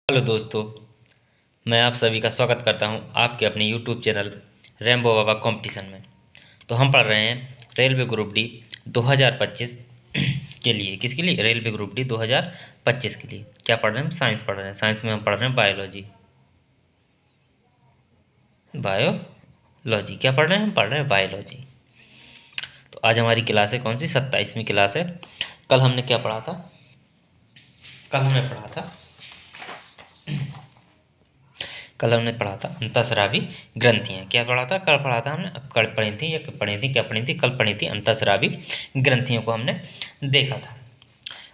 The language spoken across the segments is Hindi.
हेलो दोस्तों, मैं आप सभी का स्वागत करता हूं आपके अपने यूट्यूब चैनल रैम्बो बाबा कंपटीशन में। तो हम पढ़ रहे हैं रेलवे ग्रुप डी 2025 के लिए। किसके लिए? रेलवे ग्रुप डी 2025 के लिए। क्या पढ़ रहे हैं? हम साइंस पढ़ रहे हैं। साइंस में हम पढ़ रहे हैं बायोलॉजी। बायोलॉजी क्या पढ़ रहे हैं? हम पढ़ रहे हैं बायोलॉजी। तो आज हमारी क्लास है कौन सी? 27वीं क्लास है। कल हमने क्या पढ़ा था? कल हमने पढ़ा था अंतःस्रावी ग्रंथियाँ। क्या पढ़ा था? कल पढ़ा था हमने। कल पढ़ी थी या पढ़ी थी? क्या पढ़ी थी? कल पढ़ी थी अंतःस्रावी ग्रंथियों को हमने देखा था।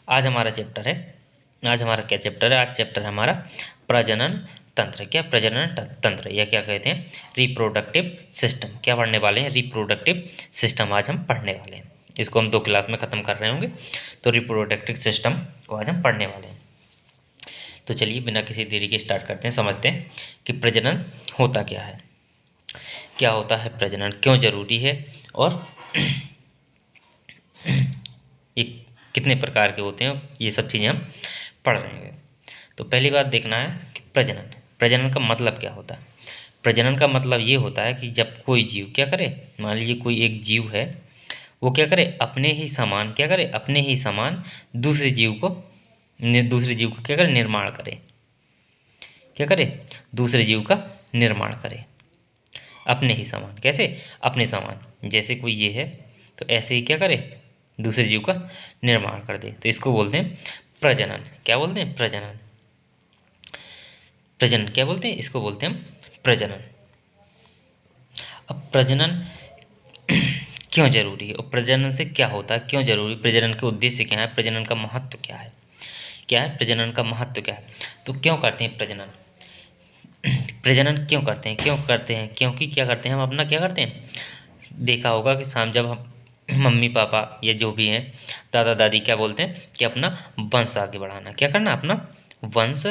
आज हमारा चैप्टर है। आज हमारा क्या चैप्टर है? आज चैप्टर है हमारा प्रजनन तंत्र। क्या? प्रजनन तंत्र या क्या कहते हैं? Reproductive system. क्या पढ़ने वाले हैं? रिप्रोडक्टिव सिस्टम आज हम पढ़ने वाले हैं। इसको हम 2 क्लास में ख़त्म कर रहे होंगे। तो रिप्रोडक्टिव सिस्टम को आज हम पढ़ने वाले हैं। तो चलिए बिना किसी देरी के स्टार्ट करते हैं, समझते हैं कि प्रजनन होता क्या है, क्या होता है प्रजनन, क्यों जरूरी है, और ये कितने प्रकार के होते हैं। ये सब चीज़ें हम पढ़ रहे हैं। तो पहली बात देखना है कि प्रजनन का मतलब क्या होता है। प्रजनन का मतलब ये होता है कि जब कोई जीव क्या करे, मान लीजिए कोई एक जीव है, वो क्या करे, अपने ही समान क्या करे, अपने ही समान दूसरे जीव को क्या करे, निर्माण करे। क्या करे? दूसरे जीव का निर्माण करे अपने ही समान। कैसे? अपने समान। जैसे कोई ये है तो ऐसे ही क्या करे, दूसरे जीव का निर्माण कर दे। तो इसको बोलते हैं प्रजनन। क्या बोलते हैं? प्रजनन। प्रजनन क्या बोलते हैं? इसको बोलते हैं हम प्रजनन। अब प्रजनन क्यों जरूरी है और प्रजनन से क्या होता है, क्यों जरूरी, प्रजनन के उद्देश्य क्या है, प्रजनन का महत्व क्या है, क्या है प्रजनन का महत्व क्या है। तो क्यों करते हैं प्रजनन? प्रजनन क्यों करते हैं? क्योंकि क्या करते हैं हम अपना, क्या करते हैं, देखा होगा कि शाम जब हम मम्मी पापा या जो भी हैं, दादा दादी क्या बोलते हैं कि अपना वंश आगे बढ़ाना। क्या करना? अपना वंश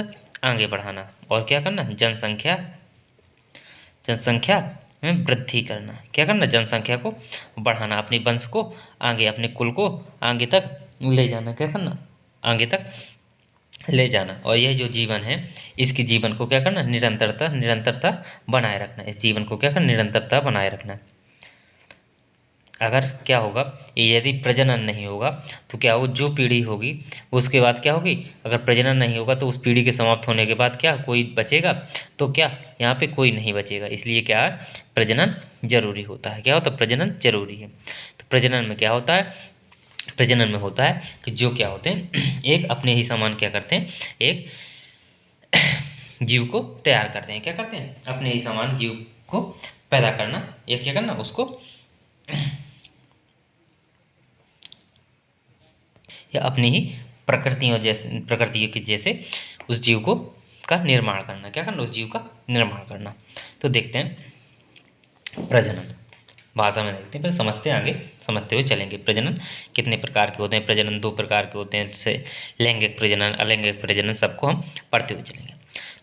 आगे बढ़ाना। और क्या करना? जनसंख्या में वृद्धि करना। क्या करना? जनसंख्या को बढ़ाना, अपने वंश को आगे, अपने कुल को आगे तक ले जाना। क्या करना? आगे तक ले जाना। और यह जो जीवन है, इसकी जीवन को क्या करना? निरंतरता बनाए रखना। इस जीवन को क्या करना? निरंतरता बनाए रखना। अगर क्या होगा, यदि प्रजनन नहीं होगा तो क्या हो, जो पीढ़ी होगी उसके बाद क्या होगी, अगर प्रजनन नहीं होगा तो उस पीढ़ी के समाप्त होने के बाद क्या कोई बचेगा? तो क्या यहाँ पे कोई नहीं बचेगा। इसलिए क्या है, प्रजनन जरूरी होता है। क्या होता है? प्रजनन जरूरी है। तो प्रजनन में क्या होता है? प्रजनन में होता है कि जो क्या होते हैं, एक अपने ही समान क्या करते हैं, एक जीव को तैयार करते हैं। क्या करते हैं? अपने ही समान जीव को पैदा करना, या क्या करना, उसको या अपनी ही प्रकृतियों के जैसे उस जीव को का निर्माण करना। क्या करना? उस जीव का निर्माण करना। तो देखते हैं प्रजनन भाषा में, देखते हैं, फिर समझते हैं, आगे समझते हुए चलेंगे। प्रजनन कितने प्रकार के होते हैं? प्रजनन 2 प्रकार के होते हैं, जैसे लैंगिक प्रजनन, अलैंगिक प्रजनन, सबको हम पढ़ते हुए चलेंगे।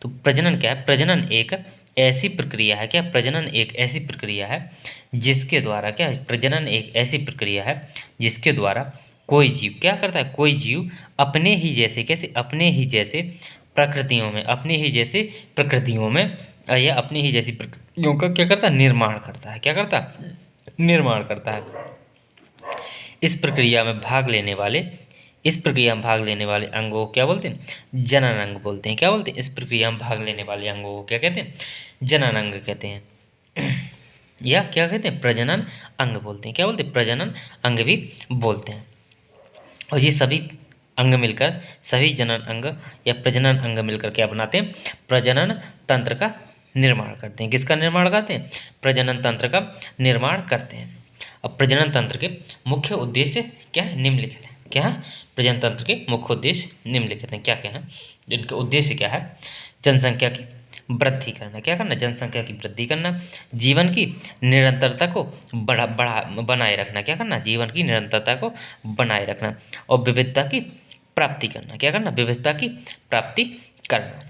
तो प्रजनन क्या है? प्रजनन एक ऐसी प्रक्रिया है। क्या? प्रजनन एक ऐसी प्रक्रिया है जिसके द्वारा, क्या है, प्रजनन एक ऐसी प्रक्रिया है जिसके द्वारा कोई जीव क्या करता है, कोई जीव अपने ही जैसे, कैसे, अपने ही जैसे प्रकृतियों में, अपने ही जैसे प्रकृतियों में या अपनी ही जैसी प्रकृतियों का क्या करता है, निर्माण करता है। क्या करता है? निर्माण करता है। इस प्रक्रिया में भाग लेने वाले इस प्रक्रिया में भाग लेने वाले अंगों को क्या बोलते हैं? जनन अंग बोलते हैं। क्या बोलते हैं? इस प्रक्रिया में भाग लेने वाले अंगों को क्या कहते हैं? जनन अंग कहते हैं, या क्या कहते हैं? प्रजनन अंग बोलते हैं। क्या बोलते हैं? प्रजनन अंग भी बोलते हैं। और ये सभी अंग मिलकर, सभी जनन अंग या प्रजनन अंग मिलकर क्या बनाते हैं? प्रजनन तंत्र का निर्माण करते हैं। किसका निर्माण करते हैं? प्रजनन तंत्र का निर्माण करते हैं। अब प्रजनन तंत्र के मुख्य उद्देश्य क्या है? निम्नलिखित है। क्या है? प्रजनन तंत्र के मुख्य उद्देश्य निम्नलिखित हैं। क्या क्या है इनके उद्देश्य? क्या है? जनसंख्या की वृद्धि करना। क्या करना? जनसंख्या की वृद्धि करना। जीवन की निरंतरता को बनाए रखना। क्या करना? जीवन की निरंतरता को बनाए रखना। और विविधता की प्राप्ति करना। क्या करना? विविधता की प्राप्ति करना।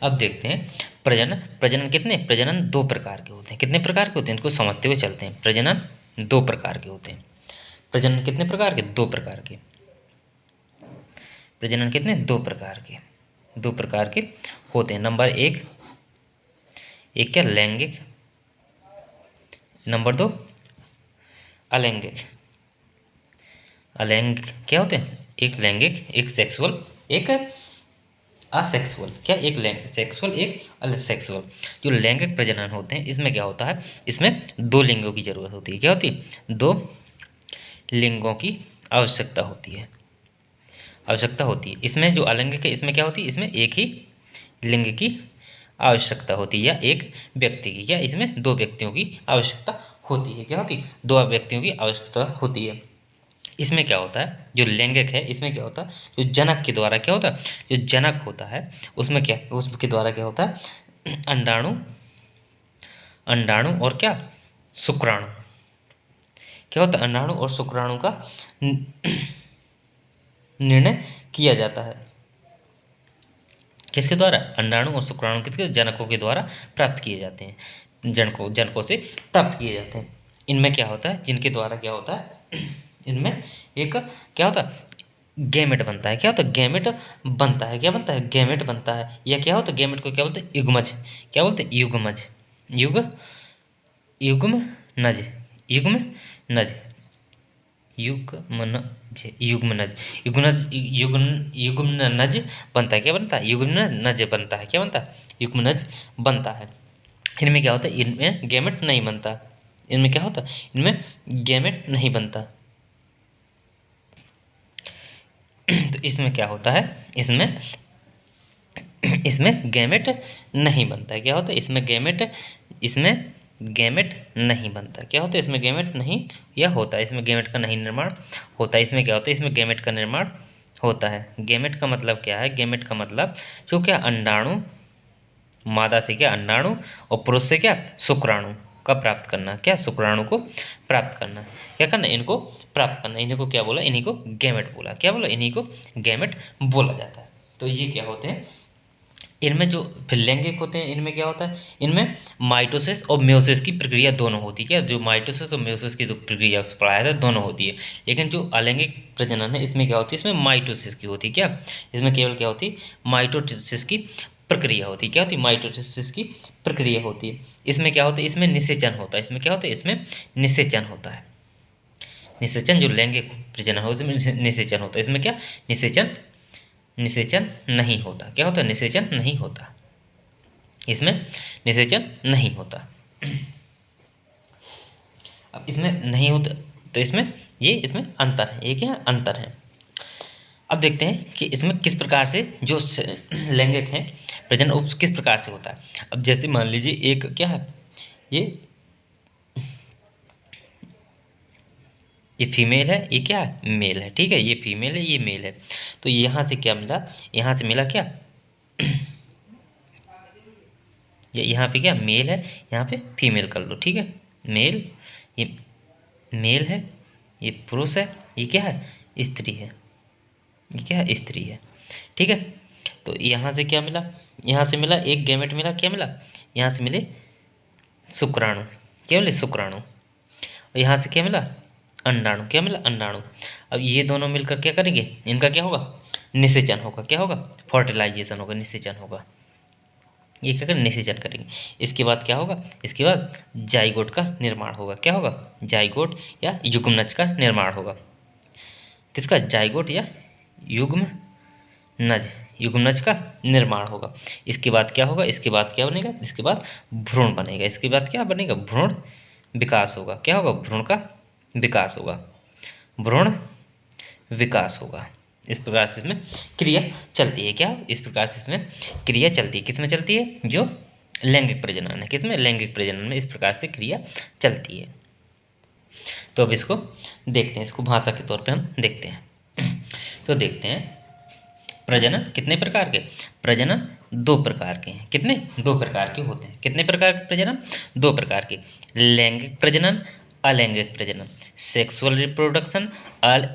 अब देखते हैं प्रजनन प्रजनन 2 प्रकार के होते हैं। कितने प्रकार के होते हैं? इनको समझते हुए चलते हैं। प्रजनन 2 प्रकार के होते हैं। प्रजनन कितने प्रकार के? 2 प्रकार के। प्रजनन कितने? 2 प्रकार के। दो प्रकार के होते हैं। नंबर एक, एक क्या लैंगिक, नंबर दो अलैंगिक। अलैंगिक क्या होते हैं? एक लैंगिक, एक सेक्सुअल, एक असेक्सुअल। क्या? एक सेक्सुअल, एक असेक्सुअल। जो लैंगिक प्रजनन होते हैं इसमें क्या होता है? इसमें दो लिंगों की जरूरत होती है। क्या होती है? दो लिंगों की आवश्यकता होती है, आवश्यकता होती है। इसमें जो अलैंगिक है इसमें क्या होती है? इसमें एक ही लिंग की आवश्यकता होती है, या एक व्यक्ति की। क्या? इसमें दो व्यक्तियों की आवश्यकता होती है। क्या होती है? दो व्यक्तियों की आवश्यकता होती है। इसमें क्या होता है? जो लैंगिक है इसमें क्या होता है? जो जनक के द्वारा क्या होता है? जो जनक होता है उसमें क्या, उसके द्वारा क्या होता है? अंडाणु, अंडाणु और क्या, शुक्राणु। क्या होता है? अंडाणु और शुक्राणु का निर्णय किया जाता है। किसके द्वारा? अंडाणु और शुक्राणु किसके? जनकों के द्वारा प्राप्त किए जाते हैं। जनकों से प्राप्त किए जाते हैं। इनमें क्या होता है? जिनके द्वारा क्या होता है? इनमें एक क्या होता है? गैमेट बनता है। क्या होता है? गैमेट बनता है। क्या बनता है? गैमेट बनता है। या क्या होता है? गैमेट को क्या बोलते हैं? युग्मज। क्या बोलते हैं? युग्मज। युग्मनज, युग्मनज, युग्मनज, युग्मनज, युग्मनज बनता है। क्या बनता है? युग्मनज बनता है। क्या बनता है? युग्मनज बनता है। इनमें क्या होता है? इनमें गैमेट नहीं बनता। इनमें क्या होता है? इनमें गैमेट नहीं बनता। तो इसमें क्या होता है? इसमें इसमें गैमेट नहीं बनता है। क्या होता है? इसमें गैमेट नहीं बनता। क्या होता है? इसमें गैमेट नहीं या होता है, इसमें गैमेट का नहीं निर्माण होता है। इसमें क्या होता है? इसमें गैमेट का निर्माण होता है। गैमेट का मतलब क्या है? गैमेट का मतलब जो क्या, अंडाणु, मादा से क्या अंडाणु और पुरुष से क्या शुक्राणु का प्राप्त करना। क्या? शुक्राणु को प्राप्त करना। क्या करना? इनको प्राप्त करना। इन्हीं को क्या बोला? इन्हीं को गैमेट बोला। क्या बोला? इन्हीं को गैमेट बोला जाता है। तो ये क्या होते हैं? इनमें जो फिर लैंगिक होते हैं इनमें क्या होता है? इनमें माइटोसिस और म्योसिस की प्रक्रिया दोनों होती है। क्या? जो माइटोसिस और म्योसिस की जो प्रक्रिया पढ़ाया था दोनों होती है। लेकिन जो अलैंगिक प्रजनन है इसमें क्या होती है? इसमें माइटोसिस की होती है। क्या? इसमें केवल क्या होती है? माइटोसिस की प्रक्रिया होती है। क्या होती है? माइटोसिस की प्रक्रिया होती है। इसमें क्या होता है? इसमें निषेचन होता है। इसमें क्या होता है? इसमें निषेचन होता है। निषेचन, जो लैंगिक प्रजनन होता है इसमें निषेचन होता है। इसमें क्या? निषेचन, निषेचन नहीं होता। क्या होता है? निषेचन नहीं होता। इसमें निषेचन नहीं होता। अब इसमें नहीं होता तो इसमें इसमें अंतर है। ये क्या अंतर है? अब देखते हैं कि इसमें किस प्रकार से जो लैंगिक है प्रजनन वो किस प्रकार से होता है। अब जैसे मान लीजिए एक क्या है, ये फीमेल है, ये क्या है? मेल है। ठीक है, ये फीमेल है, ये मेल है। तो यहाँ से क्या मिला? यहाँ से मिला क्या? ये यहाँ पे क्या मेल है, यहाँ पे फीमेल कर लो। ठीक है, मेल, ये मेल है, ये पुरुष है, ये क्या है? स्त्री है। ये क्या है? स्त्री है। ठीक है, तो यहाँ से क्या मिला? यहाँ से मिला एक गैमेट मिला। क्या मिला? यहाँ से मिले शुक्राणु। क्या मिले? शुक्राणु। और यहाँ से क्या मिला? अंडाणु। क्या मिला? अंडाणु। अब ये दोनों मिलकर क्या करेंगे? इनका क्या होगा? निषेचन होगा। क्या होगा? फर्टिलाइजेशन होगा, निषेचन होगा। ये क्या करें? निषेचन करेंगे। इसके बाद क्या होगा? इसके बाद जाइगोट का निर्माण होगा। क्या होगा? जाइगोट या युग्मनज का निर्माण होगा। किसका? जाइगोट या युग्मनज, युग्मनज का निर्माण होगा। इसके बाद क्या होगा? इसके बाद क्या बनेगा? इसके बाद भ्रूण बनेगा। इसके बाद क्या बनेगा? भ्रूण विकास होगा। क्या होगा? भ्रूण का विकास होगा, भ्रूण विकास होगा। इस प्रकार से इसमें क्रिया चलती है। क्या? इस प्रकार से इसमें क्रिया चलती है। किसमें चलती है? जो लैंगिक प्रजनन है। किसमें? लैंगिक प्रजनन में इस प्रकार से क्रिया चलती है। तो अब इसको देखते हैं, इसको भाषा के तौर पे हम देखते हैं। तो देखते हैं प्रजनन कितने प्रकार के? प्रजनन दो प्रकार के हैं। कितने? दो प्रकार के होते हैं। कितने प्रकार के प्रजनन? दो प्रकार के। लैंगिक प्रजनन, अलैंगिक प्रजनन। सेक्सुअल रिप्रोडक्शन,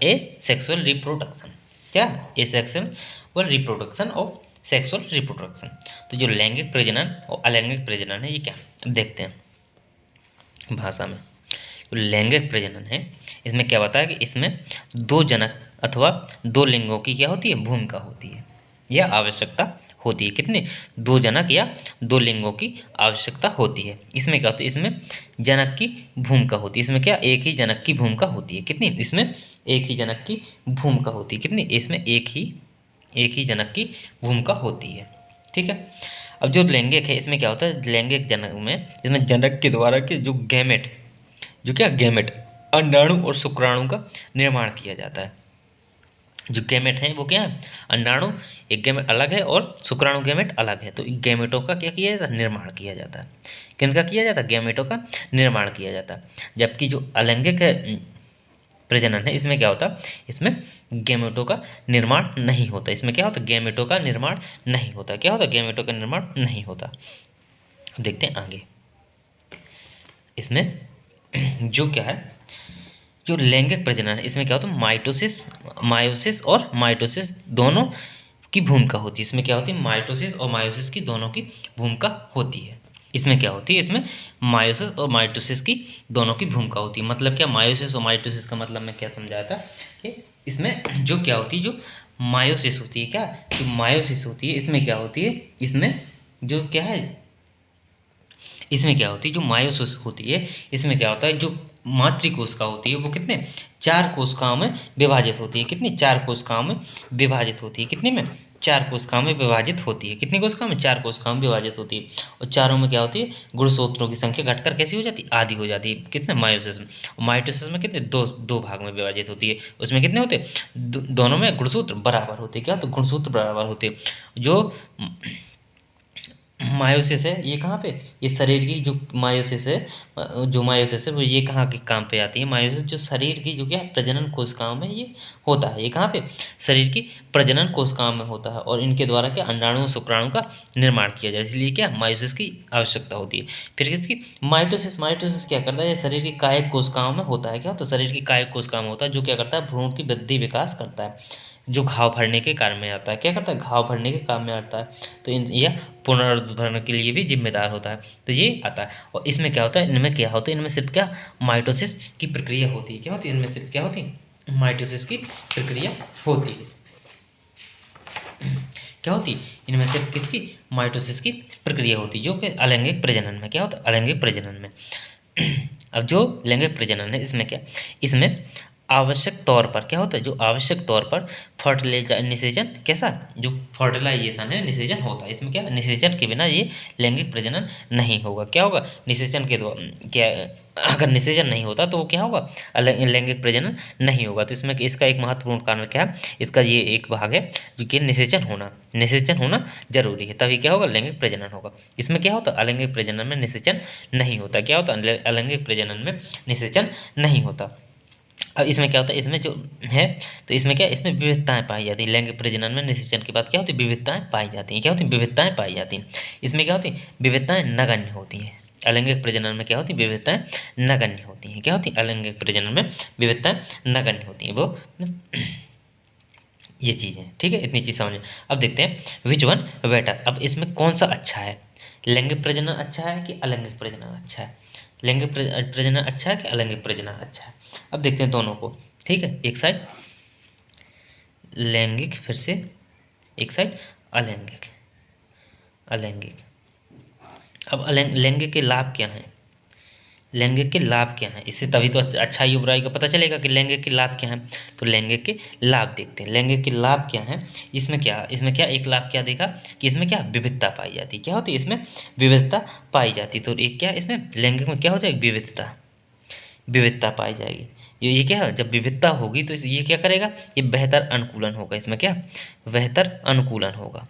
ए सेक्सुअल रिप्रोडक्शन। क्या? ए सेक्सुअल रिप्रोडक्शन और सेक्सुअल रिप्रोडक्शन। तो जो लैंगिक प्रजनन और अलैंगिक प्रजनन है ये क्या? अब देखते हैं भाषा में। तो लैंगिक प्रजनन है, इसमें क्या बताया कि इसमें दो जनक अथवा दो लिंगों की क्या होती है? भूमिका होती है या आवश्यकता होती है। कितने? 2 जनक या 2 लिंगों की आवश्यकता होती है। इसमें क्या होता है? इसमें जनक की भूमिका होती है। इसमें क्या? एक ही जनक की भूमिका होती है। कितनी? इसमें एक ही जनक की भूमिका होती है। कितनी? इसमें एक ही जनक की भूमिका होती है। ठीक है। अब जो लैंगिक है, इसमें क्या होता है? लैंगिक जनक में इसमें जनक के द्वारा के जो गैमेट, जो क्या गैमेट, अंडाणु और शुक्राणु का निर्माण किया जाता है। जो गैमेट हैं वो क्या है? अंडाणु एक गैमेट अलग है और शुक्राणु गैमेट अलग है। तो गैमेटों का क्या किया जाता है? निर्माण किया जाता है। किनका किया जाता है? गैमेटों का निर्माण किया जाता है। जबकि जो अलैंगिक प्रजनन है, इसमें क्या होता है? इसमें गैमेटों का निर्माण नहीं होता। इसमें क्या होता है? गैमेटों का निर्माण नहीं होता। क्या होता है? गैमेटों का निर्माण नहीं होता। देखते हैं आगे। इसमें जो क्या है, जो लैंगिक प्रजनन है, इसमें क्या होता है? मायोसिस और माइटोसिस दोनों की भूमिका होती है। इसमें क्या होती है? माइटोसिस और मायोसिस की दोनों की भूमिका होती है। इसमें क्या होती है? इसमें मायोसिस और माइटोसिस की दोनों की भूमिका होती है। मतलब क्या? मायोसिस और माइटोसिस का मतलब मैं क्या समझाया था कि इसमें जो क्या होती है, जो मायोसिस होती है, क्या जो मायोसिस होती है, इसमें क्या होती है? इसमें जो क्या है, इसमें क्या होती है? जो मायोसिस होती है, इसमें क्या होता है? जो मातृकोशिका होती है वो कितने? 4 कोशिकाओं में विभाजित होती है। कितनी? 4 कोशिकाओं में विभाजित होती है। कितनी में? 4 कोशिकाओं में विभाजित होती है। कितनी कोशिकाओं में? 4 कोशिकाओं में विभाजित होती है। और चारों में क्या होती है? गुणसूत्रों की संख्या घटकर कैसी हो जाती है? आधी हो जाती है। कितने? मायोसिस में। और माइटोसिस में कितने? दो भाग में विभाजित होती है। उसमें कितने होते हैं? दोनों में गुणसूत्र बराबर होते हैं। क्या? तो गुणसूत्र बराबर होते हैं। जो मायोसिस है, ये कहाँ पे? ये शरीर की जो मायोसिस है, जो मायोसिस है वो ये कहाँ के काम पे आती है? मायोसिस जो शरीर की जो क्या है? प्रजनन कोशिकाओं में ये होता है। ये कहाँ पे? शरीर की प्रजनन कोशिकाओं में होता है। और इनके द्वारा क्या? अंडाणु और शुक्राणु का निर्माण किया जाए। इसलिए क्या? मायोसिस की आवश्यकता होती है। फिर किसकी? माइटोसिस। माइटोसिस क्या करता है? ये शरीर की कायिक कोशिकाओं में होता है। क्या? तो शरीर की कायिक कोशिकाओं में होता है, जो क्या करता है? भ्रूण की वृद्धि विकास करता है, जो घाव भरने के काम में आता है। क्या करता है? घाव भरने के काम में आता है। तो यह पुनरुद्धारण के लिए भी जिम्मेदार होता है। तो ये आता है। और इसमें क्या होता है? इनमें क्या होता है? इनमें सिर्फ क्या? माइटोसिस की प्रक्रिया होती है। क्या होती है? इनमें सिर्फ क्या होती है? माइटोसिस की प्रक्रिया होती है। क्या होती है? इनमें सिर्फ किसकी? माइटोसिस की प्रक्रिया होती है। जो कि अलैंगिक प्रजनन में क्या होता है? अलैंगिक प्रजनन में अब जो लैंगिक प्रजनन है, इसमें क्या? इसमें आवश्यक तौर पर क्या होता है? जो आवश्यक तौर पर निषेचन, कैसा? जो फर्टिलाइजेशन है, निषेचन होता है। इसमें क्या? निषेचन के बिना ये लैंगिक प्रजनन नहीं होगा। क्या होगा? निषेचन के द्वारा क्या? अगर निषेचन नहीं होता तो वो क्या होगा? लैंगिक प्रजनन नहीं होगा। तो इसमें इसका एक महत्वपूर्ण कारण क्या है? इसका ये एक भाग है जो कि निषेचन होना जरूरी है, तभी क्या होगा? लैंगिक प्रजनन होगा। इसमें क्या होता है? अलैंगिक प्रजनन में निषेचन नहीं होता। क्या होता है? अलैंगिक प्रजनन में निषेचन नहीं होता। अब इसमें क्या होता है? इसमें जो है, तो इसमें क्या? इसमें विविधताएं पाई जाती हैं। लैंगिक प्रजनन में निषेचन के बाद क्या होती है? विविधताएं पाई जाती हैं। क्या होती है? विविधताएं पाई जाती हैं। इसमें क्या होती है? विविधताएं नगण्य होती हैं। अलैंगिक प्रजनन में क्या होती है? विविधताएं नगण्य होती हैं। क्या होती है? अलैंगिक प्रजनन में विविधताएं नगण्य होती हैं। वो ये चीज़ है। ठीक है, इतनी चीज़ समझ। अब देखते हैं विच वन बेटर। अब इसमें कौन सा अच्छा है? लैंगिक प्रजनन अच्छा है कि अलैंगिक प्रजनन अच्छा है? लैंगिक प्रजनन अच्छा है कि अलैंगिक प्रजनन अच्छा है? अब देखते हैं दोनों को। ठीक है, एक साइड लैंगिक, फिर से एक साइड अलैंगिक। अलैंगिक। अब लैंगिक के लाभ क्या हैं? लैंगिक के लाभ क्या हैं? इससे तभी तो अच्छाई और बुराई का पता चलेगा कि लैंगिक के लाभ क्या हैं। तो लैंगिक के लाभ देखते हैं। लैंगिक के लाभ क्या हैं? इसमें क्या एक लाभ क्या देखा कि इसमें क्या? विविधता पाई जाती है। क्या होती है? इसमें विविधता पाई जाती है। तो एक क्या? इसमें लैंगिक में क्या हो जाएगी? विविधता पाई जाएगी। ये क्या? जब विविधता होगी तो ये क्या करेगा? ये बेहतर अनुकूलन होगा। इसमें क्या? बेहतर अनुकूलन होगा।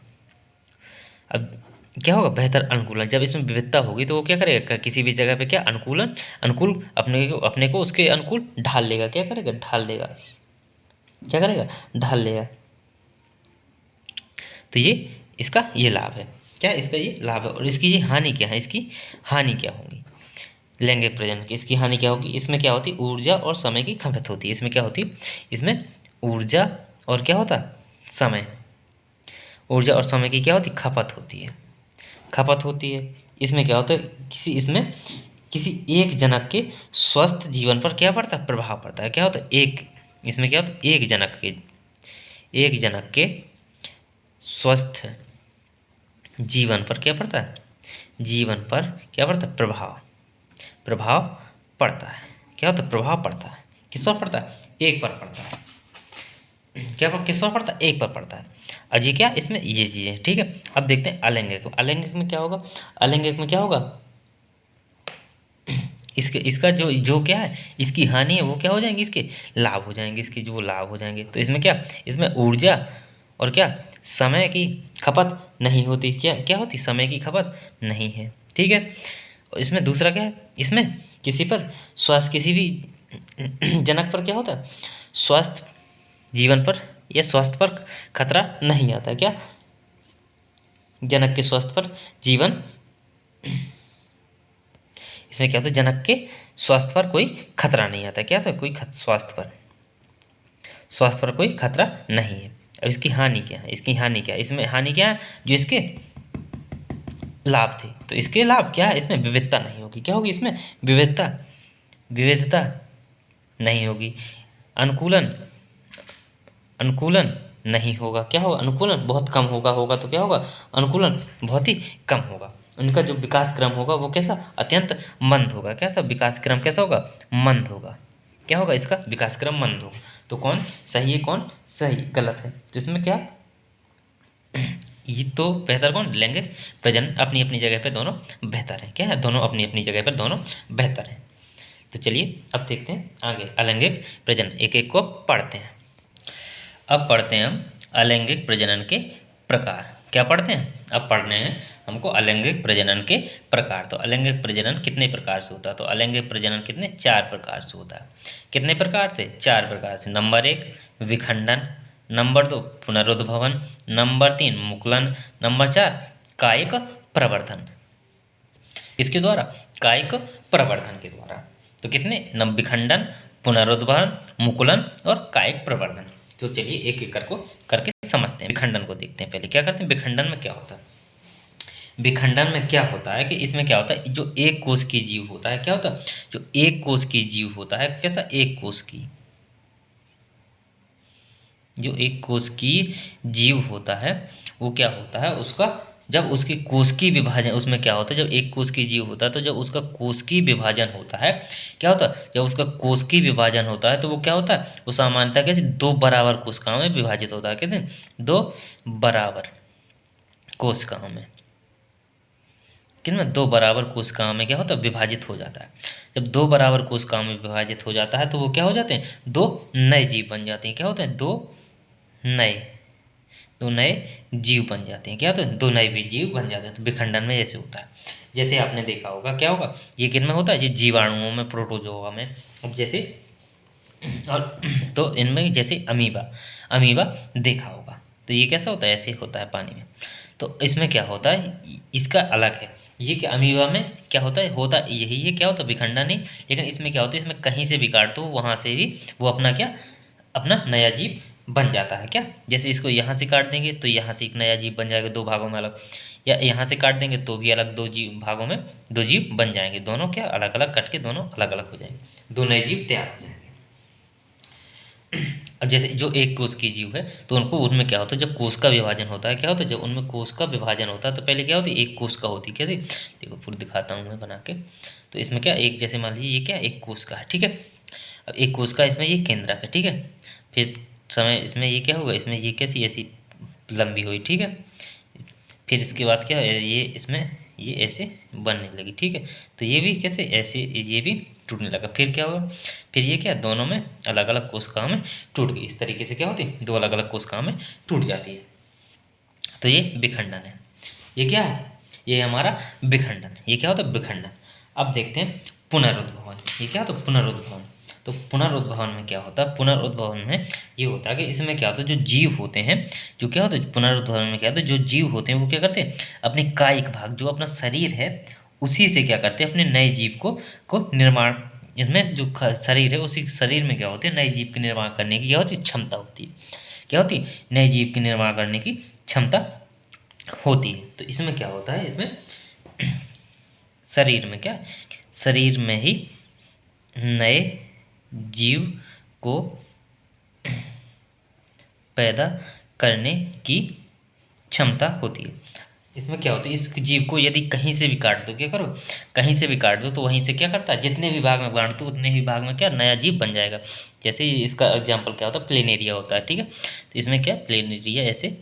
अब क्या होगा? बेहतर अनुकूलन। जब इसमें विविधता होगी तो वो क्या करेगा? किसी भी जगह पे क्या? अनुकूल अपने को उसके अनुकूल ढाल लेगा। क्या करेगा? ढाल लेगा। क्या करेगा? ढाल लेगा। तो ये इसका ये लाभ है। क्या? इसका ये लाभ है। और इसकी ये हानि क्या है? इसकी हानि क्या होगी? लैंगिक प्रजनन की इसकी हानि क्या होगी? इसमें क्या होती है? ऊर्जा और समय की खपत होती है। इसमें क्या होती है? इसमें ऊर्जा और क्या होता है? समय। ऊर्जा और समय की क्या होती? खपत होती है। खपत होती है। इसमें क्या होता है? किसी एक जनक के स्वस्थ जीवन पर क्या पड़ता है? प्रभाव पड़ता है। क्या होता है? इसमें क्या होता है? एक जनक के स्वस्थ जीवन पर क्या पड़ता है, जीवन पर क्या पड़ता है, प्रभाव, प्रभाव पड़ता है। क्या होता है, प्रभाव पड़ता है। किस पर पड़ता है, एक पर पड़ता है। क्या पर किस पर पड़ता है, एक पर पड़ता है। और ये क्या, इसमें ये चीज़ें, ठीक है। अब देखते हैं अलैंगिक। अलैंगिक में क्या होगा, अलैंगिक में क्या होगा, इसके इसका जो जो क्या है, इसकी हानि है वो क्या हो जाएंगी, इसके लाभ हो जाएंगे, इसके जो लाभ हो जाएंगे। तो इसमें क्या, इसमें ऊर्जा और क्या, समय की खपत नहीं होती। क्या क्या होती, समय की खपत नहीं है, ठीक है। और इसमें दूसरा क्या है, इसमें किसी पर स्वास्थ्य, किसी भी जनक पर क्या होता है, स्वास्थ्य, जीवन पर या स्वास्थ्य पर खतरा नहीं आता। क्या, जनक के स्वास्थ्य पर, जीवन, इसमें क्या होता है, जनक के स्वास्थ्य पर कोई खतरा नहीं आता। क्या था, कोई स्वास्थ्य पर, स्वास्थ्य पर कोई खतरा नहीं है। अब इसकी हानि क्या है, इसकी हानि क्या है, इसमें हानि क्या है, जो इसके लाभ थे, तो इसके लाभ क्या है, इसमें विविधता नहीं होगी। क्या होगी, इसमें विविधता, विविधता नहीं होगी। अनुकूलन, अनुकूलन नहीं होगा। क्या होगा, अनुकूलन बहुत कम होगा। होगा तो क्या होगा, अनुकूलन बहुत ही कम होगा। उनका जो विकास क्रम होगा वो कैसा, अत्यंत मंद होगा। कैसा विकास क्रम, कैसा होगा, मंद होगा। क्या होगा, इसका विकास क्रम मंद होगा। तो कौन सही है, कौन सही गलत है, तो इसमें क्या, ये तो बेहतर कौन, लैंगिक प्रजनन अपनी अपनी जगह पे दोनों बेहतर है। क्या है, दोनों अपनी अपनी जगह पर दोनों बेहतर है। तो चलिए अब देखते हैं आगे अलैंगिक प्रजनन, एक एक को पढ़ते हैं। अब पढ़ते हैं हम अलैंगिक प्रजनन के प्रकार। क्या पढ़ते हैं, अब पढ़ने हैं हमको अलैंगिक प्रजनन के प्रकार। तो अलैंगिक प्रजनन कितने प्रकार से होता है, तो अलैंगिक प्रजनन कितने, 4 प्रकार से होता है। कितने प्रकार से, 4 प्रकार से। नंबर 1 विखंडन, नंबर 2 पुनरुद्भवन, नंबर 3 मुकुलन, नंबर 4 कायिक प्रवर्धन। इसके द्वारा, कायिक प्रवर्धन के द्वारा। तो कितने, विखंडन, पुनरुद्भवन, मुकुलन और कायिक प्रवर्धन। तो चलिए एक एक करके समझते हैं। विखंडन को देखते हैं पहले। क्या करते हैं, विखंडन में क्या होता है, विखंडन में क्या होता है कि इसमें क्या होता है, जो एक कोष की जीव होता है, क्या होता है, जो एक कोष की जीव होता है, कैसा, एक कोष की, जो एक कोष की जीव होता है वो क्या होता है, उसका जब उसके कोष की विभाजन, उसमें क्या होता है, जब एक कोष की जीव होता है तो जब उसका कोष की विभाजन होता है, क्या होता है, जब उसका कोष की विभाजन होता है तो वो क्या होता है, वो सामान्यतः कैसे 2 बराबर कोशिकाओं में विभाजित होता है। कहते हैं 2 बराबर कोशिकाओं में, किनमें, 2 बराबर कोशिकाओं में क्या होता है, विभाजित हो जाता है। जब 2 बराबर कोशिकाओं में विभाजित हो जाता है तो वो क्या हो जाते हैं, 2 नए जीव बन जाते हैं। क्या होते हैं, नए दो नए जीव बन जाते हैं। क्या होता है, 2 नए भी जीव बन जाते हैं। तो विखंडन में ऐसे होता है, जैसे आपने देखा होगा, क्या होगा, ये किन में होता है, ये जीवाणुओं में, प्रोटोजोआ में। अब जैसे और तो इनमें जैसे अमीबा, अमीबा देखा होगा, तो ये कैसा होता है, ऐसे होता है पानी में। तो इसमें क्या होता है, इसका अलग है। ये कि अमीबा में क्या होता यही है, क्या होता है, विखंडन नहीं। लेकिन इसमें क्या होता है, इसमें कहीं से भी काट दो वहाँ से भी वो अपना क्या, अपना नया जीव बन जाता है। क्या, जैसे इसको यहाँ से काट देंगे तो यहाँ से एक नया जीव बन जाएगा 2 भागों में अलग, या यहाँ से काट देंगे तो भी अलग 2 जीव भागों में 2 जीव बन जाएंगे। दोनों क्या, अलग अलग कट के दोनों अलग अलग हो जाएंगे, 2 नए जीव तैयार हो जाएंगे। अब जैसे जो एक कोष की जीव है तो उनको, उनमें क्या होता है, जब कोष का विभाजन होता है, क्या होता है, जब उनमें कोष का विभाजन होता है तो पहले क्या होती है, एक कोष का होती है। क्या थी, देखो पूरी दिखाता हूँ मैं बना के। तो इसमें क्या, एक जैसे मान लीजिए ये क्या, एक कोष का है, ठीक है। अब एक कोष का इसमें ये केंद्रक है, ठीक है। फिर समय इसमें ये क्या होगा, इसमें ये कैसी ऐसी लंबी हुई, ठीक है। फिर इसके बाद क्या है, ये इसमें ये ऐसे बनने लगी, ठीक है। तो ये भी कैसे, ऐसे ये भी टूटने लगा। फिर क्या होगा, फिर ये क्या, दोनों में अलग अलग कोशिकाओं में टूट गई। इस तरीके से क्या होती है, 2 अलग अलग कोशिकाओं में टूट जाती है। तो ये विखंडन है। ये क्या है, ये हमारा विखंडन। ये क्या होता है, विखंडन। अब देखते हैं पुनरुद्भवन। ये क्या होता है, पुनरुद्भवन। तो पुनरुद्भवन में क्या होता है, पुनरुद्भवन में ये होता है कि इसमें क्या होता है, जो जीव होते हैं, जो क्या होता है, पुनरुद्भवन में क्या होता है, जो जीव होते हैं वो क्या करते हैं, अपने कायिक भाग, जो अपना शरीर है उसी से क्या करते हैं, अपने नए जीव को निर्माण, इसमें जो शरीर है उसी शरीर में क्या होती है, नए जीव के निर्माण करने की क्या होती है, क्षमता होती है। क्या होती है, नए जीव के निर्माण करने की क्षमता होती है। तो इसमें क्या होता है, इसमें शरीर में क्या, शरीर में ही नए जीव को पैदा करने की क्षमता होती है। इसमें क्या होता है, इस जीव को यदि कहीं से भी काट दो, क्या करो, कहीं से भी काट दो, तो वहीं से क्या करता है, जितने भी भाग में बांट दो उतने ही भाग में क्या नया जीव बन जाएगा। जैसे इसका एग्जाम्पल क्या होता है, प्लेनेरिया होता है, ठीक है। तो इसमें क्या प्लेनेरिया ऐसे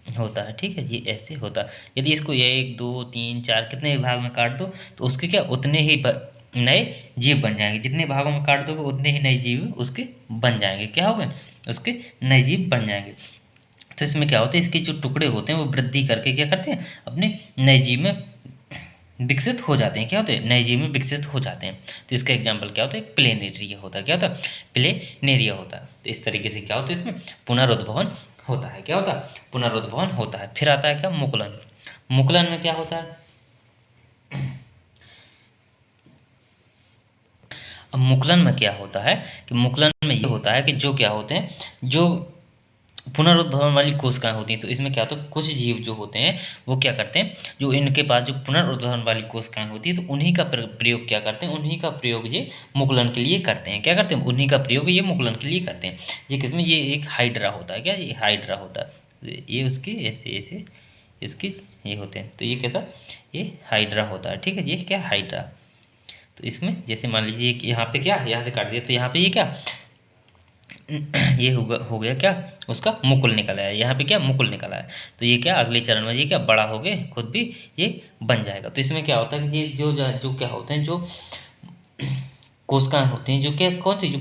होता है, ठीक है, ये ऐसे होता है। यदि इसको 1 2 3 4 कितने भी भाग में काट दो तो उसके क्या उतने ही नए जीव बन जाएंगे। जितने भागों में काट दोगे उतने ही नए जीव उसके बन जाएंगे, क्या हो गए, उसके नए जीव बन जाएंगे। तो इसमें क्या होता है, इसके जो टुकड़े होते हैं वो वृद्धि करके क्या करते हैं, अपने नए जीव में विकसित हो जाते हैं, क्या होते हैं, नए जीव में विकसित हो जाते हैं। तो इसका एग्जाम्पल क्या होता है, प्लेनेरिया होता है, क्या होता है, प्लेनेरिया होता है। तो इस तरीके से क्या होता है, इसमें पुनरुद्भवन होता है, क्या होता है, पुनरुद्भवन होता है। फिर आता है क्या, मुकुलन। मुकुलन में क्या होता है, अब मुकुलन में क्या होता है कि मुकुलन में ये होता है कि जो क्या होते हैं, जो पुनरुद्भवन वाली कोशिकाएं होती हैं, तो इसमें क्या होता है, कुछ जीव जो होते हैं वो क्या करते हैं, जो इनके पास जो पुनरुद्भवन वाली कोशिकाएं होती है तो उन्हीं का प्रयोग क्या करते हैं, उन्हीं का प्रयोग ये मुकुलन के लिए करते हैं, क्या करते हैं, उन्हीं का प्रयोग ये मुकुलन के लिए करते हैं। ये किसमें, ये एक हाइड्रा होता है, क्या ये हाइड्रा होता है, ये उसके ऐसे ऐसे इसके ये होते हैं, तो ये कैसा, ये हाइड्रा होता है, ठीक है, ये क्या हाइड्रा। तो इसमें जैसे मान लीजिए कि यहाँ पे क्या, यहाँ से काट दिया तो यहाँ पे ये क्या ये हो गया क्या, उसका मुकुल निकल आया, यहाँ पे क्या मुकुल निकल आया। तो ये क्या अगले चरण में ये क्या बड़ा हो गए खुद भी ये बन जाएगा। तो इसमें क्या होता है कि ये जो क्या होते हैं, जो कोशिकाएं होती हैं, जो क्या कौन सी जो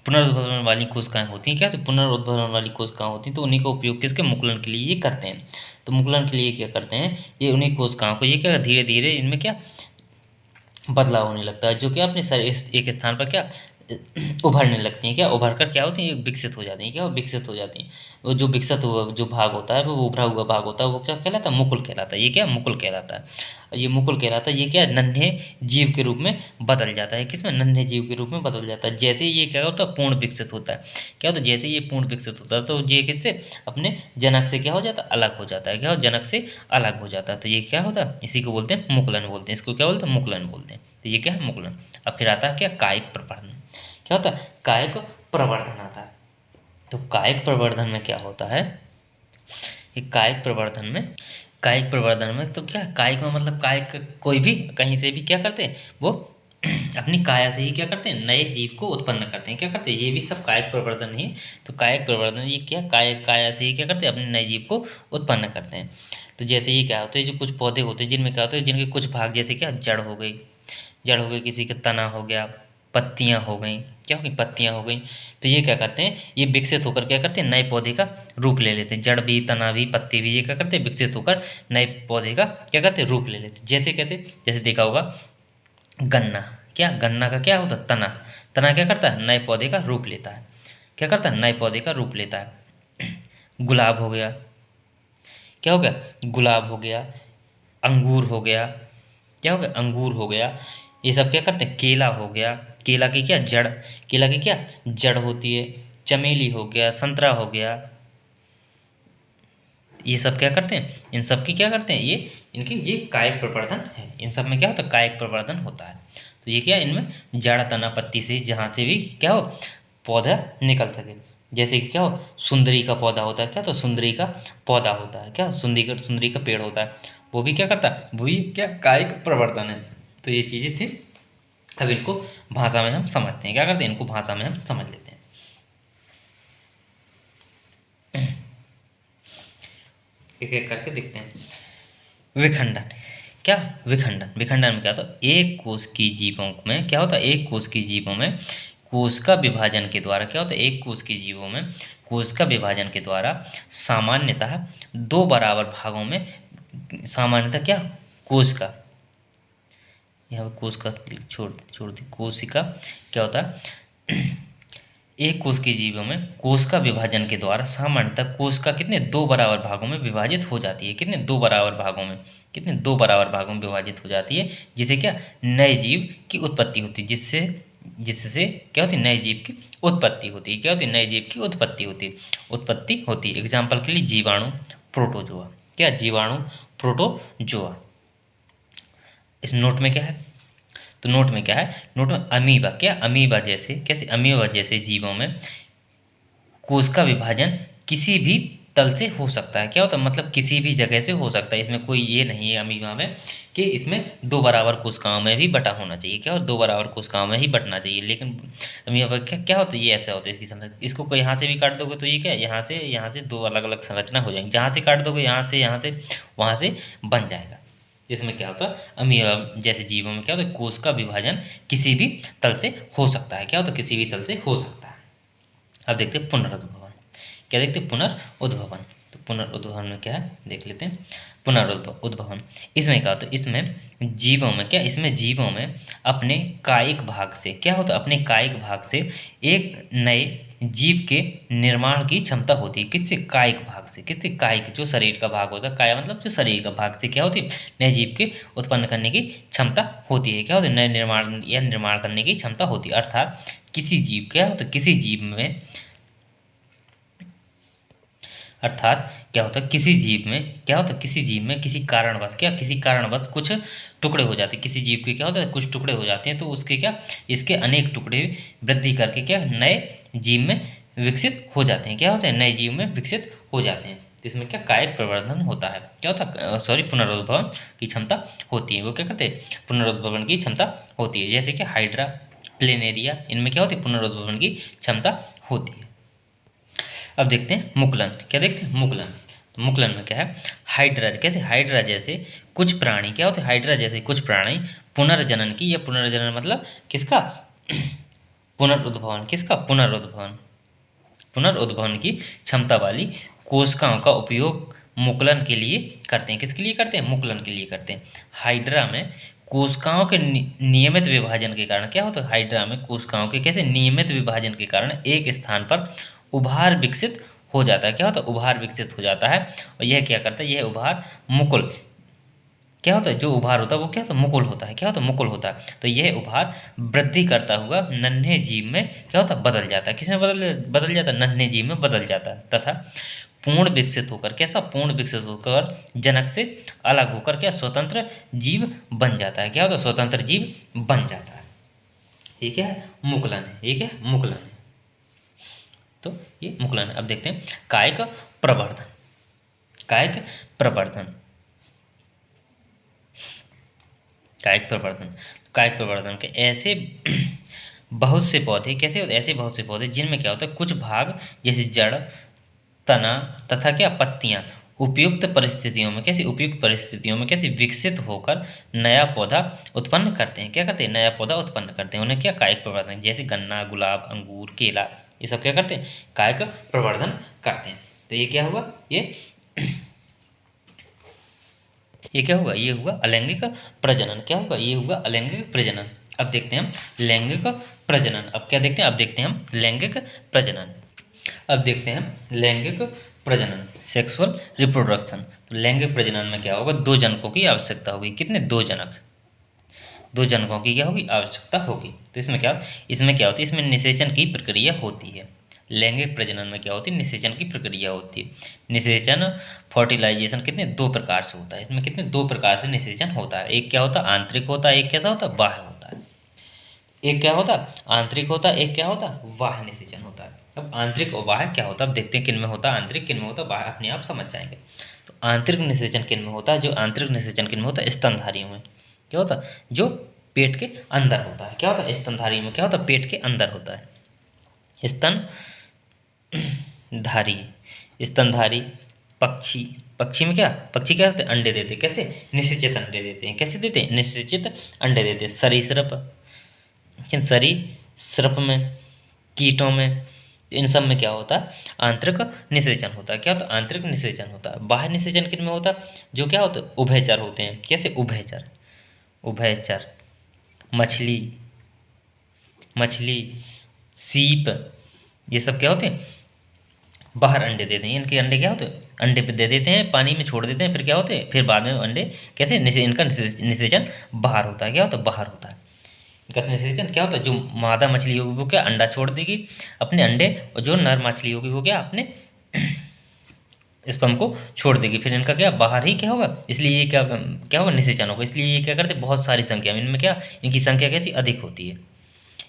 पुनरुद्भवन वाली कोशिकाएं होती हैं, क्या तो पुनरुद्भवन वाली कोशिकाएं होती हैं, तो उन्हीं का उपयोग किसके मुकुलन के लिए ये करते हैं। तो मुकुलन के लिए क्या करते हैं, ये उन्हीं कोशिकाओं को ये क्या धीरे धीरे इनमें क्या बदलाव होने लगता है, जो कि अपने शरीर एक स्थान पर क्या उभरने लगती हैं, क्या उभर कर क्या होती हैं, ये विकसित हो जाती हैं, क्या वो विकसित हो जाती हैं। वो जो विकसित हुआ जो भाग होता है वो उभरा हुआ भाग होता है, वो क्या कहलाता है, मुकुल कहलाता है, ये क्या मुकुल कहलाता है। ये मुकुल कहलाता है, ये क्या नन्हे जीव के रूप में बदल जाता है, किसमें, नन्हे जीव के रूप में बदल जाता है। जैसे ये क्या होता है, पूर्ण विकसित होता है, क्या होता है, जैसे ये पूर्ण विकसित होता है तो ये किससे अपने जनक से क्या हो जाता है, अलग हो जाता है, क्या हो, जनक से अलग हो जाता है। तो ये क्या होता है, इसी को बोलते हैं मुकुलन बोलते हैं, इसको क्या बोलते हैं, मुकुलन बोलते हैं। तो ये क्या है, मुकुलन। अब फिर आता है क्या, कायिक प्रवर्धन। क्या होता है, कायिक प्रवर्धन आता है। तो कायिक प्रवर्धन में क्या होता है, ये कायिक प्रवर्धन में तो क्या, कायिक में मतलब कायिक कोई भी कहीं से भी क्या करते हैं, वो अपनी काया से ही क्या करते हैं, नए जीव को उत्पन्न करते हैं, क्या करते हैं, ये भी सब कायिक प्रवर्धन ही। तो कायिक प्रवर्धन ये क्या, काया से ही क्या करते हैं, अपने नए जीव को उत्पन्न करते हैं। तो जैसे ये क्या होता है, जो कुछ पौधे होते हैं जिनमें क्या होता है, जिनके कुछ भाग जैसे क्या जड़ हो गई, किसी का तना हो गया, पत्तियां हो गई, क्या हो गई, पत्तियां हो गई। तो ये क्या करते हैं, ये विकसित होकर क्या करते हैं, नए पौधे का रूप ले लेते हैं। जड़ भी, तना भी, पत्ती भी, ये क्या करते हैं, विकसित होकर नए पौधे का क्या करते हैं, रूप ले लेते हैं। जैसे कहते हैं, जैसे देखा होगा गन्ना, क्या गन्ना का क्या होता है, तना। तना क्या करता है, नए पौधे का रूप लेता है, क्या करता है, नए पौधे का रूप लेता है। गुलाब हो गया, क्या हो गया, गुलाब हो गया। अंगूर हो गया, क्या हो गया, अंगूर हो गया। ये सब क्या करते हैं, केला हो गया, केला की क्या जड़, केला की क्या जड़ होती है। चमेली हो गया, संतरा हो गया, ये सब क्या करते हैं, इन सब की क्या करते हैं, ये इनकी ये कायिक प्रवर्धन है। इन सब में क्या होता है, कायिक प्रवर्धन होता है। तो ये क्या, इनमें जड़, तना, पत्ती से जहाँ से भी क्या हो पौधा निकल सके। जैसे कि क्या हो, सुंदरी का पौधा होता है, क्या तो सुंदरी का पौधा होता है, क्या सुंदरी का पेड़ होता है, वो भी क्या करता है, वो भी क्या कायिक प्रवर्तन है। तो ये चीज़ें थी। अब इनको भाषा में हम समझते हैं, क्या करते हैं, इनको भाषा में हम समझ लेते हैं। एक एक करके देखते हैं। विखंडन, क्या विखंडन, विखंडन में क्या होता है, एक कोश की जीवों में क्या होता है, एक कोश की जीवों में कोश का विभाजन के द्वारा क्या होता है, एक कोश की जीवों में कोश का विभाजन के द्वारा सामान्यतः दो बराबर भागों में, सामान्यतः क्या कोश का, यहाँ पर कोश का छोड़ छोड़ दी, कोशिका क्या होता है, एक कोश के जीवों में कोश का विभाजन के द्वारा सामान्यतः कोश का कितने दो बराबर भागों में विभाजित हो जाती है, कितने दो बराबर भागों में, कितने दो बराबर भागों में विभाजित हो जाती है, जिससे क्या नए जीव की उत्पत्ति होती है, जिससे जिससे क्या होती है, नए जीव की उत्पत्ति होती है, क्या होती है, नए जीव की उत्पत्ति होती है। एग्जाम्पल के लिए जीवाणु, प्रोटोजोआ, क्या जीवाणु, प्रोटोजोआ। इस नोट में क्या है, तो नोट में क्या है, नोट में अमीबा, क्या अमीबा जैसे, कैसे अमीबा जैसे जीवों में कोश का विभाजन किसी भी तल से हो सकता है। क्या होता है, मतलब किसी भी जगह से हो सकता है। इसमें कोई ये नहीं है अमीबा में कि इसमें दो बराबर कोशिकाओं में भी बटा होना चाहिए। क्या, और दो बराबर कोशिकाओं में ही बटना चाहिए। लेकिन अमीबा क्या क्या होता है, ये ऐसा होता है इसकी संरचना। इसको कोई यहाँ से भी काट दोगे तो ये क्या है, यहाँ से दो अलग अलग संरचना हो जाएंगी। जहाँ से काट दोगे यहाँ से वहाँ से बन जाएगा। जिसमें क्या होता है, अमीबा जैसे जीवों में क्या होता है, कोश का विभाजन किसी भी तल से हो सकता है। क्या होता है, किसी भी तल से हो सकता है। अब देखते हैं पुनरुद्भवन। क्या देखते हैं, पुनरुद्भवन। तो पुनरुद्भवन में क्या है देख लेते हैं। पुनरुद्भवन इसमें क्या होता है, इसमें जीवों में क्या, इसमें जीवों में अपने कायिक भाग से क्या होता है, अपने कायिक भाग से एक नए जीव के निर्माण की क्षमता होती है। किससे, कायिक भाग से। किससे, कायिक, जो शरीर का भाग होता है, काया मतलब जो शरीर का भाग से क्या होती है, नए जीव के उत्पन्न करने की क्षमता होती है। क्या होती है, नए निर्माण या निर्माण करने की क्षमता होती है। अर्थात किसी जीव क्या होता है, किसी जीव में अर्थात क्या होता है, किसी जीव में क्या होता है, किसी जीव में किसी कारणवश क्या, किसी कारणवश कुछ टुकड़े हो जाते हैं। किसी जीव के क्या होता है, कुछ टुकड़े हो जाते हैं। तो उसके क्या, इसके अनेक टुकड़े वृद्धि करके क्या नए जीव में विकसित हो जाते हैं। क्या होता है, नए जीव में विकसित हो जाते हैं। तो इसमें क्या, कायिक प्रवर्धन होता है। क्या होता है, सॉरी, पुनरुद्भवन की क्षमता होती है। वो क्या करते हैं, पुनरुद्भवन की क्षमता होती है। जैसे कि हाइड्रा, प्लेनेरिया, इनमें क्या होती है, पुनरुद्भवन की क्षमता होती है। अब देखते हैं मुकुलन। क्या देखते हैं, मुकुलन। तो मुकुलन में क्या है, हाइड्रा, कैसे, हाइड्रा जैसे कुछ प्राणी क्या होते हैं, हाइड्रा जैसे कुछ प्राणी पुनर्जनन की, या पुनर्जनन मतलब किसका, पुनरुद्भवन, किसका, पुनरुद्भवन, पुनरुद्भवन की क्षमता वाली कोशिकाओं का उपयोग मुकुलन के लिए करते हैं। किसके लिए करते हैं, मुकुलन के लिए करते हैं। हाइड्रा में कोशिकाओं के नियमित विभाजन के कारण क्या होता है, हाइड्रा में कोशिकाओं के कैसे नियमित विभाजन के कारण एक स्थान पर उभार विकसित हो जाता है। क्या होता है, उभार विकसित हो जाता है। और यह क्या करता है, यह उभार मुकुल, क्या होता है, जो उभार होता है वो क्या होता है, मुकुल होता है। क्या होता है, मुकुल होता है। तो यह उभार वृद्धि करता हुआ नन्हे जीव में क्या होता है, बदल जाता है। किसमें बदल जाता है, नन्हे जीव में बदल जाता है। तथा पूर्ण विकसित होकर, कैसा, पूर्ण विकसित होकर जनक से अलग होकर क्या, स्वतंत्र जीव बन जाता है। क्या होता है, स्वतंत्र जीव बन जाता है। ये क्या है, मुकुलन है। ये क्या है, मुकुलन है। तो ये मुकुलन है। अब देखते हैं कायिक प्रवर्धन। कायिक प्रवर्धन, कायिक प्रवर्धन, कायिक प्रवर्धन के ऐसे बहुत से पौधे कैसे होते, ऐसे बहुत से पौधे जिनमें क्या होता है, कुछ भाग जैसे जड़, तना तथा क्या, पत्तियां उपयुक्त परिस्थितियों में कैसे, उपयुक्त परिस्थितियों में कैसे विकसित होकर नया पौधा उत्पन्न करते हैं। क्या करते हैं, नया पौधा उत्पन्न करते हैं। उन्हें क्या, कायिक प्रवर्धन, जैसे गन्ना, गुलाब, अंगूर, केला, ये सब क्या करते हैं, कायिक प्रवर्धन करते हैं। तो ये क्या हुआ, ये क्या हुआ, ये हुआ अलैंगिक प्रजनन। क्या होगा, ये हुआ अलैंगिक प्रजनन। अब देखते हैं हम लैंगिक प्रजनन। अब क्या देखते हैं, अब देखते हैं हम लैंगिक प्रजनन। अब देखते हैं हम लैंगिक प्रजनन, सेक्सुअल रिप्रोडक्शन। तो लैंगिक प्रजनन में क्या होगा, दो जनकों की आवश्यकता होगी। कितने, दो जनक, दो जनकों की क्या होगी, आवश्यकता होगी। तो इसमें क्या, इसमें क्या होती है, इसमें निषेचन की प्रक्रिया होती है। लैंगिक प्रजनन में क्या होती है, निषेचन की प्रक्रिया होती है। निषेचन, फर्टिलाइजेशन कितने, दो प्रकार से होता है। इसमें कितने, दो प्रकार से निषेचन होता है। एक क्या होता है, आंतरिक होता है, एक कैसा होता है, बाह्य होता है। एक क्या होता है, आंतरिक होता है, एक क्या होता है, बाह्य निषेचन होता है। अब आंतरिक और बाह्य क्या होता है, अब देखते हैं किन में होता है आंतरिक, किन में होता है बाह्य, अपने आप समझ जाएंगे। तो आंतरिक निषेचन किन में होता है, जो आंतरिक निषेचन किन में होता है, स्तनधारियों में। क्या होता है, जो पेट के अंदर होता है। क्या होता है, स्तनधारी में क्या होता है, पेट के अंदर होता है। स्तनधारी, स्तनधारी पक्षी, पक्षी में क्या, पक्षी क्या होते हैं, अंडे देते हैं। कैसे, निषेचित अंडे देते हैं। कैसे देते हैं, निषेचित अंडे देते हैं। सरीसृप, सरीसृप में, कीटों में, इन सब में क्या होता है, आंतरिक निषेचन होता है। क्या होता है, आंतरिक निषेचन होता है। बाह्य निषेचन किन में होता है, जो क्या होता है, उभयचर होते हैं। कैसे, उभयचर, उभयचर, मछली, मछली, सीप, ये सब क्या होते हैं, बाहर अंडे देते हैं। इनके अंडे क्या होते हैं, अंडे पे दे देते हैं, पानी में छोड़ देते हैं, फिर क्या होते हैं, फिर बाद में अंडे कैसे, इनका निषेचन बाहर होता है। क्या होता है, बाहर होता है इनका निषेचन। क्या होता है, जो मादा मछली होगी वो क्या, अंडा छोड़ देगी अपने अंडे, और जो नर मछली होगी वो क्या, अपने स्पर्म को छोड़ देगी। फिर इनका क्या, बाहर ही क्या होगा, इसलिए ये क्या होगा, निषेचन होगा। इसलिए ये क्या करते हैं, बहुत सारी संख्या में, इनमें क्या, इनकी संख्या कैसी, अधिक होती है।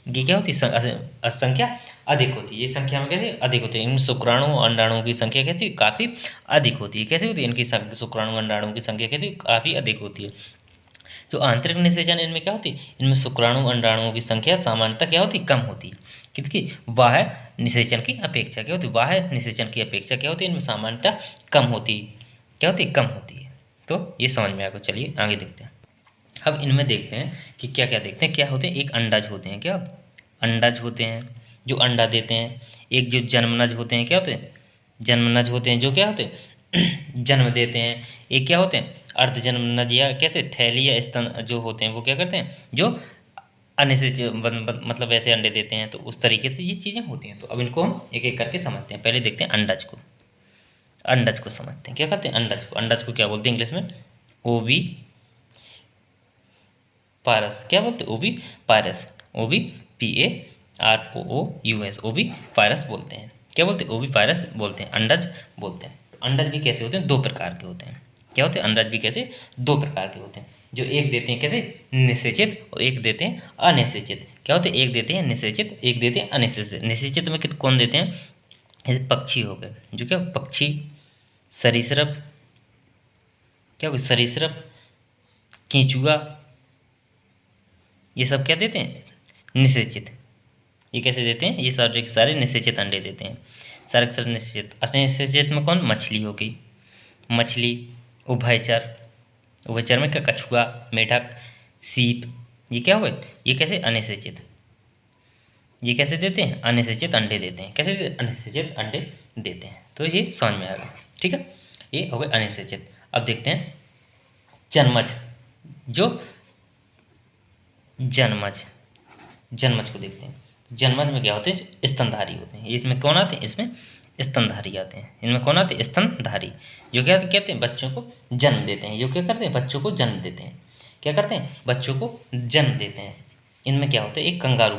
ये क्या होती है, संख्या अधिक होती है। ये संख्या में कैसे अधिक होती है, इन शुक्राणु और अंडाणुओं की संख्या कैसी काफ़ी अधिक होती है। कैसे होती है, इनकी शुक्राणु अंडाणुओं की संख्या कैसी काफ़ी अधिक होती है। जो आंतरिक निषेचन इनमें क्या होती है, इनमें शुक्राणु अंडाणुओं की संख्या सामान्यतः क्या होती है, कम होती है। किसकी, बाह्य निषेचन की अपेक्षा क्या होती है, बाह्य निषेचन की अपेक्षा क्या होती है, इनमें सामान्यतः कम होती है। क्या होती है, कम होती है। तो ये समझ में आएगा। चलिए आगे देखते हैं। अब इनमें देखते हैं कि क्या क्या देखते हैं, क्या होते हैं। एक अंडाज होते हैं, क्या अंडाज होते हैं जो अंडा देते हैं। एक जो जन्मनज होते हैं, क्या होते हैं, जन्मनज होते हैं जो क्या होते हैं जन्म देते हैं। एक क्या होते हैं, अर्धजन्मनज या कहते हैं थैली या स्तन जो होते हैं वो क्या करते हैं, जो अनिषेचित मतलब ऐसे अंडे देते हैं। तो उस तरीके से ये चीज़ें होती हैं। तो अब इनको हम एक एक करके समझते हैं। पहले देखते हैं अंडज को। अंडज को समझते हैं, क्या करते हैं अंडज को। अंडज को क्या बोलते हैं इंग्लिश में, ओवी पायरस। क्या बोलते हैं, ओवी पायरस, ओवी PAROOUS, ओवी पायरस बोलते हैं। क्या बोलते हैं, ओवी पायरस बोलते हैं, अंडज बोलते हैं। अंडज भी कैसे होते हैं, दो प्रकार के होते हैं। क्या होते हैं, अंडज भी कैसे दो प्रकार के होते हैं। जो एक देते हैं कैसे निषेचित और एक देते हैं अनिषेचित। क्या होते हैं, एक देते हैं निषेचित, एक देते हैं अनिषेचित। निषेचित में कौन देते हैं, जैसे पक्षी हो गए, जो क्या पक्षी, सरीसृप, क्या हो गया सरीसृप, केंचुआ, ये सब क्या देते हैं, निषेचित। ये कैसे देते हैं, ये सारे के सारे निषेचित अंडे देते हैं, सारे के सारे निषेचित। अनिषेचित में कौन, मछली हो गई, मछली, उभयचर, उभयचर में क्या कछुआ, मेढक, सीप, ये क्या हुए, ये कैसे अनिषेचित। ये कैसे देते हैं, अनिषेचित अंडे देते हैं। कैसे अनिषेचित अंडे देते हैं। तो ये समझ में आ गया, ठीक है। ये हो गए अनिषेचित। अब देखते हैं जन्मज। जो जन्मज, जन्मज को देखते हैं। जन्मज में क्या होते हैं, स्तनधारी होते हैं। इसमें कौन आते हैं, इसमें स्तनधारी आते हैं। इनमें कौन आते हैं, स्तनधारी, जो क्या कहते हैं, बच्चों को जन्म देते हैं। जो क्या करते हैं, बच्चों को जन्म देते हैं। क्या करते हैं, बच्चों को जन्म देते हैं। इनमें क्या होता है, एक कंगारू,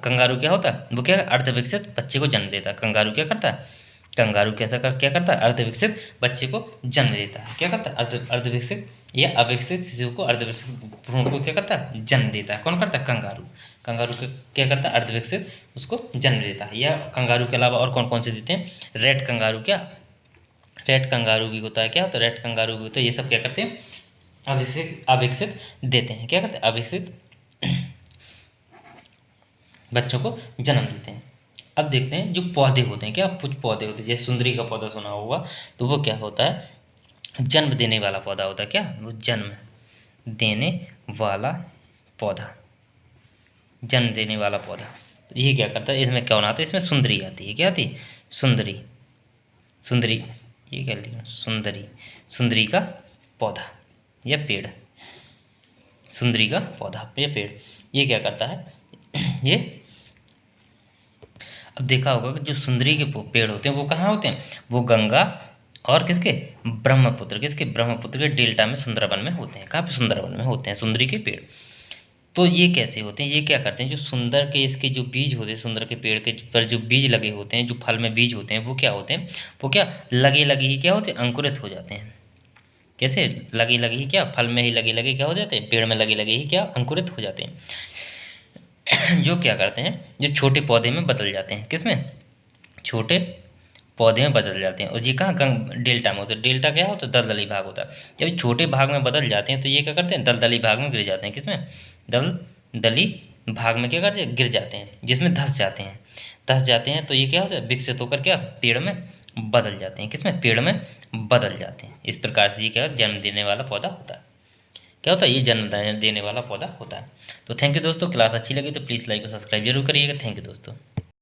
कंगारू क्या होता है, वो क्या अर्धविकसित बच्चे को जन्म देता है। कंगारू क्या करता है, कंगारू क्या करता है, अर्धविकसित बच्चे को जन्म देता है। क्या करता है, अर्धविकसित या अविकसित शिशु को, अर्धविकसित भ्रूण को क्या करता है, जन्म देता है। कौन करता है, कंगारू। कंगारू क्या करता है, अर्धविकसित उसको जन्म देता है। या कंगारू के अलावा और कौन कौन से देते हैं, रेड कंगारू, क्या रेड कंगारू भी होता है। क्या होता है, रेड कंगारू भी होता है। ये सब क्या करते हैं, अविकसित देते हैं। क्या करते हैं, अविकसित बच्चों को जन्म देते हैं। अब देखते हैं जो पौधे होते हैं, क्या कुछ पौधे होते हैं, जैसे सुंदरी का पौधा सुना होगा, तो वो क्या होता है, जन्म देने वाला पौधा होता है। क्या, वो जन्म देने वाला पौधा, जन्म देने वाला पौधा। तो ये क्या करता है, इसमें कौन आता है, इसमें सुंदरी आती है। क्या आती है, सुंदरी, सुंदरी, ये क्या लिखा, सुंदरी, सुंदरी का पौधा या पेड़, सुंदरी का पौधा या पेड़। ये क्या करता है, ये अब देखा होगा कि जो सुंदरी के पेड़ होते हैं वो कहाँ होते हैं, वो गंगा और किसके, ब्रह्मपुत्र, किसके, ब्रह्मपुत्र के डेल्टा में सुंदरवन में होते हैं। कहाँ पे, सुंदरवन में होते हैं सुंदरी के पेड़। तो ये कैसे होते हैं, ये क्या करते हैं, जो सुंदर के इसके जो बीज होते हैं, सुंदर के पेड़ के पर जो बीज लगे होते हैं, जो फल में बीज होते हैं, वो क्या होते हैं, वो क्या लगे लगे ही क्या होते हैं, अंकुरित हो जाते हैं। कैसे, लगे लगे ही क्या, फल में ही लगे लगे क्या हो जाते हैं, पेड़ में लगे लगे ही क्या अंकुरित हो जाते हैं। जो क्या करते हैं, जो छोटे पौधे में बदल जाते हैं, किसमें, छोटे पौधे में बदल जाते हैं। और ये कहाँ, डेल्टा में होता है। डेल्टा क्या होता है, दलदली भाग होता है। जब छोटे भाग में बदल जाते हैं तो ये क्या करते हैं, दलदली भाग में गिर जाते हैं। किसमें, दलदली भाग में क्या करते हैं, गिर जाते हैं, जिसमें धंस जाते हैं। धंस जाते हैं तो ये क्या होता है, विकसित होकर क्या पेड़ में बदल जाते हैं। किसमें, पेड़ में बदल जाते हैं। इस प्रकार से ये क्या जन्म देने वाला पौधा होता है। क्या होता है, ये जन्म देने वाला पौधा होता है। तो थैंक यू दोस्तों, क्लास अच्छी लगी तो प्लीज़ लाइक और सब्सक्राइब जरूर करिएगा। थैंक यू दोस्तों।